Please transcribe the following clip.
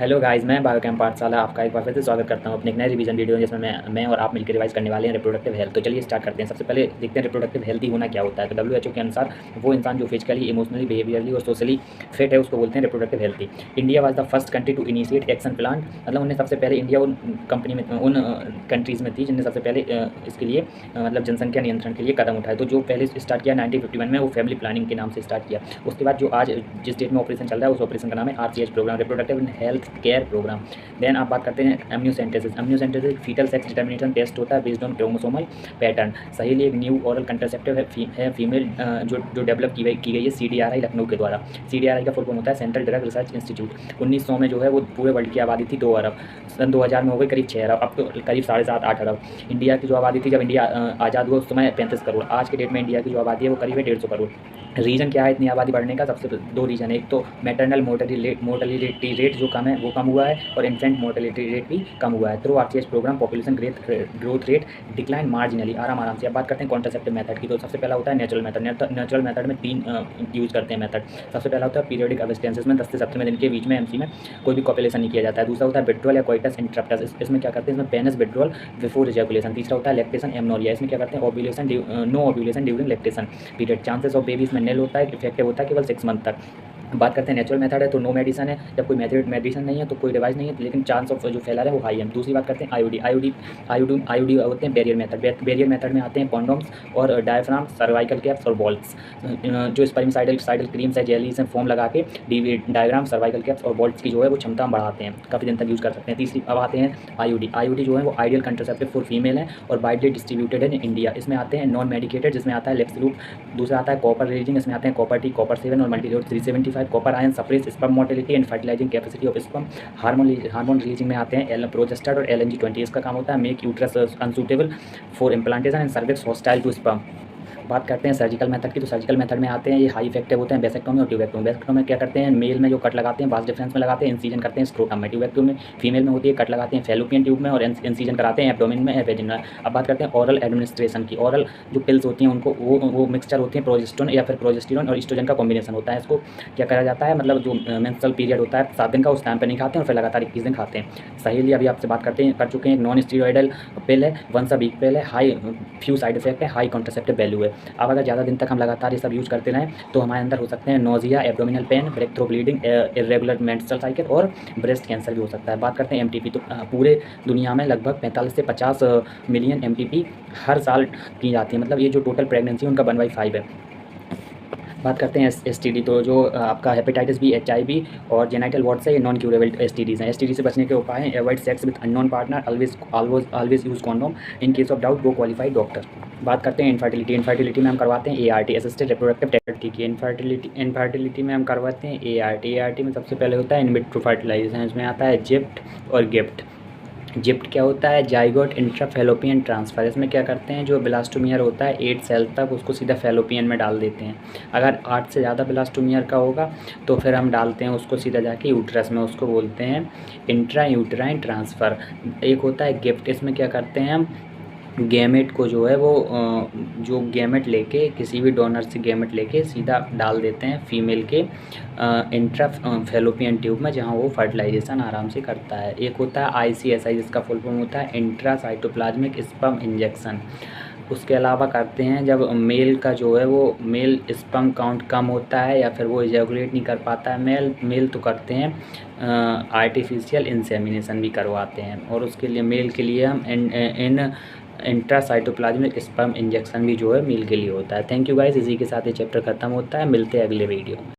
Hello guys, मैं biochem पाठशाला आपका एक बार फिर से स्वागत करता हूं अपने एक नए रिवीजन वीडियो जिसमें मैं और आप मिलकर रिवाइज करने वाले हैं रिप्रोडक्टिव हेल्थ। तो चलिए स्टार्ट करते हैं। सबसे पहले देखते हैं रिप्रोडक्टिव हेल्थी होना क्या होता है। तो डब्ल्यूएचओ के अनुसार वो इंसान जो फिजिकली, इमोशनली, बिहेवियरली और सोशली फिट है उसको बोलते हैं reproductive healthy. India was the first country to initiate action plan. मतलब उन्हें सबसे पहले इंडिया उन कंपनी में उन कंट्रीज़ में थी जिनने सबसे पहले इसके लिए मतलब जनसंख्या नियंत्रण के लिए कदम उठाए। तो जो पहले स्टार्ट किया 1951 में, वो फैमिली प्लानिंग के नाम से स्टार्ट किया। उसके बाद जो आज जिस डेट में ऑपरेशन चल रहा है उस ऑपरेशन का नाम है RCH programme, reproductive health care programme. Then आप बात करते हैं amniocentesis. Amniocentesis foetal sex determination test होता है बेस्ड ऑन क्रोमोसोमल पैटर्न। सही लिए एक न्यू ओरल कंट्रासेप्टिव है फीमेल जो डेवलप की गई है CDRI लखनऊ के द्वारा। CDRI का फुल फॉर्म होता है सेंट्रल ड्रग रिसर्च इंस्टीट्यूट। 1900 में जो है वो पूरे वर्ल्ड की आबादी थी 2 अरब। सन 2000 में हो गई करीब 6 अरब, अब तो करीब 7.5-8 अरब। इंडिया की जो आबादी थी जब इंडिया आज़ाद हुआ उस समय 35 करोड़। आज के डेट में इंडिया की जो आबादी है वो करीब है 150 करोड़। रीज़न क्या है इतनी आबादी बढ़ने का? सबसे 2 रीज़न है। एक तो मैटरनल मोर्टेलिटी रेट जो कम है वो कम हुआ है, और इन्फेंट मोर्टेलिटी रेट भी कम हुआ है। Through RCH programme population growth rate decline marginally, आराम से। अब बात करते हैं कॉन्ट्रासेप्टिव मेथड की। तो सबसे पहला होता है नेचुरल मेथड। नेचुरल मेथड में 3 यूज़ करते हैं मेथड। सबसे पहला होता है पीरियडिक अबस्टेंसेस में 10 से 17वें दिन के बीच में MC में कोई भी कॉपुलेशन नहीं किया जाता है। दूसरा होता है विड्रॉल या कोइटस इंटरप्टस। इसमें क्या करते हैं, इसमें पेनिस विड्रॉल बिफोर इजैकुलेशन। तीसरा होता है लैक्टेशन एमनोरिया। इसमें क्या करते हैं, no ovulation during lactation period. Chances of baby इसमें नेल होता है, इफेक्टिव होता है केवल 6 मंथ तक। बात करते हैं नेचुरल मेथड है तो नो मेडिसन है। जब कोई मेडिसन नहीं है तो कोई डिवाइस नहीं है, लेकिन चांस ऑफ जो फैला है वो हाई है। दूसरी बात करते हैं आईओडी होते हैं बैरियर मेथड। बैरियर मेथड में आते हैं कॉन्डोम्स और डायफ्राम, सर्वाइकल कैप्स और बॉल्ट्स। जो स्पर्मिसाइडल क्रीम्स है, जेलीस हैं, फोम लगा के डायग्राम, सर्वाइकल कैप्स और बॉल्ट्स की जो है वो क्षमता हम बढ़ाते हैं, काफ़ी दिन तक यूज़ कर सकते हैं। तीसरी अब आते हैं आईओडी जो है वो आइडियल कंट्रासेप्टिव फॉर फीमेल है और वाइडली डिस्ट्रीब्यूटेड है इन इंडिया। इसमें आते हैं नॉन मेडिकेटेड जिसमें आता है लेक्सलूप। दूसरा आता है कॉपर रिलीजिंग, इसमें आते हैं कॉपर टी, कॉपर 7 और Multiload 375। Copper ion suppress sperm motility and fertilising capacity of sperm. Hormone releasing में आते हैं प्रोजेस्टेरोन और LNG-20। इसका काम होता है make uterus unsuitable for implantation and cervix hostile to sperm. बात करते हैं सर्जिकल मेथड की। तो सर्जिकल मेथड में आते हैं ये हाई इफेक्टिव होते हैं वेसेक्टोमी और ट्यूबेक्टोमी। वेसेक्टोमी में क्या करते हैं, मेल में जो कट लगाते हैं वास डिफरेंस में लगाते हैं, इंसीजन करते हैं स्क्रोटम में। ट्यूबेक्टोमी फीमेल में होती है, कट लगाते हैं फैलोपियन ट्यूब में और इंसीजन कराते हैं एब्डोमेन में, वेजिना में। अब बात करते हैं ओरल एडमिनिस्ट्रेशन की। ओरल जो पिल्स होती हैं उनको वो मिक्सचर होती हैं प्रोजेस्टेरोन या फिर प्रोजेस्टेरोन और एस्ट्रोजन का कॉम्बिनेशन होता है। इसको क्या करा जाता है, मतलब जो मेंस्ट्रुअल पीरियड होता है 7 दिन का, उस टाइम पर नहीं खाते हैं और फिर लगातार 21 दिन खाते हैं। सही अभी आपसे बात कर चुके हैं। एक नॉन स्टीरॉयडल पिल है, वंस अ वीक पिल है, हाई फ्यू साइड इफेक्ट है, हाई कॉन्ट्रासेप्टिव वैल्यू है। अब अगर ज़्यादा दिन तक हम लगातार ये सब यूज़ करते रहें तो हमारे अंदर हो सकते हैं nausea, abdominal pain, breakthrough bleeding, irregular menstrual cycle और ब्रेस्ट कैंसर भी हो सकता है। बात करते हैं MTP। तो पूरे दुनिया में लगभग 45 से 50 मिलियन MTP हर साल की जाती है। मतलब ये जो टोटल प्रेगनेंसी है उनका 1/5 है। बात करते हैं STD। तो जो आपका हेपेटाइटिस B, HIV और जेनाइटल वॉर्ड से ये नॉन क्यूरेबल STDs हैं। STD से बचने के उपाय हैं avoid sex with unknown partner, always use condom, in case of doubt go qualified doctor. बात करते हैं इनफर्टिलिटी में हम करवाते हैं ART, असिस्टेड रिप्रोडक्टिव टेक्निक की। इनफर्टिलिटी में हम करवाते हैं ART में सबसे पहले होता है इन विट्रो फर्टिलाइजेशन। इसमें आता है जिप्ट और गिफ्ट। जिप्ट क्या होता है, जाइगोट इंट्राफेलोपियन ट्रांसफ़र। इसमें क्या करते हैं, जो ब्लास्टोमियर होता है 8 सेल तक उसको सीधा फेलोपियन में डाल देते हैं। अगर 8 से ज़्यादा ब्लास्टोमियर का होगा तो फिर हम डालते हैं उसको सीधा जाके यूट्रस में, उसको बोलते हैं इंट्रा यूट्राइन ट्रांसफ़र। एक होता है गिफ्ट। इसमें क्या करते हैं हम गैमेट को जो है वो जो गैमेट लेके किसी भी डोनर से गैमेट लेके सीधा डाल देते हैं फीमेल के इंट्रा फेलोपियन ट्यूब में, जहाँ वो फर्टिलाइजेशन आराम से करता है। एक होता है ICSI जिसका फुल फॉर्म होता है इंट्रा साइटोप्लाज्मिक स्पर्म इंजेक्शन। उसके अलावा करते हैं जब मेल का जो है वो मेल स्पर्म काउंट कम होता है या फिर वो इजैकुलेट नहीं कर पाता है मेल तो करते हैं आर्टिफिशियल इंसेमिनेशन भी करवाते हैं। और उसके लिए मेल के लिए हम इंट्रासाइटोप्लाज्मिक स्पर्म इंजेक्शन भी जो है मेल के लिए होता है। थैंक यू गाइस, इसी के साथ ये चैप्टर खत्म होता है। मिलते हैं अगले वीडियो में।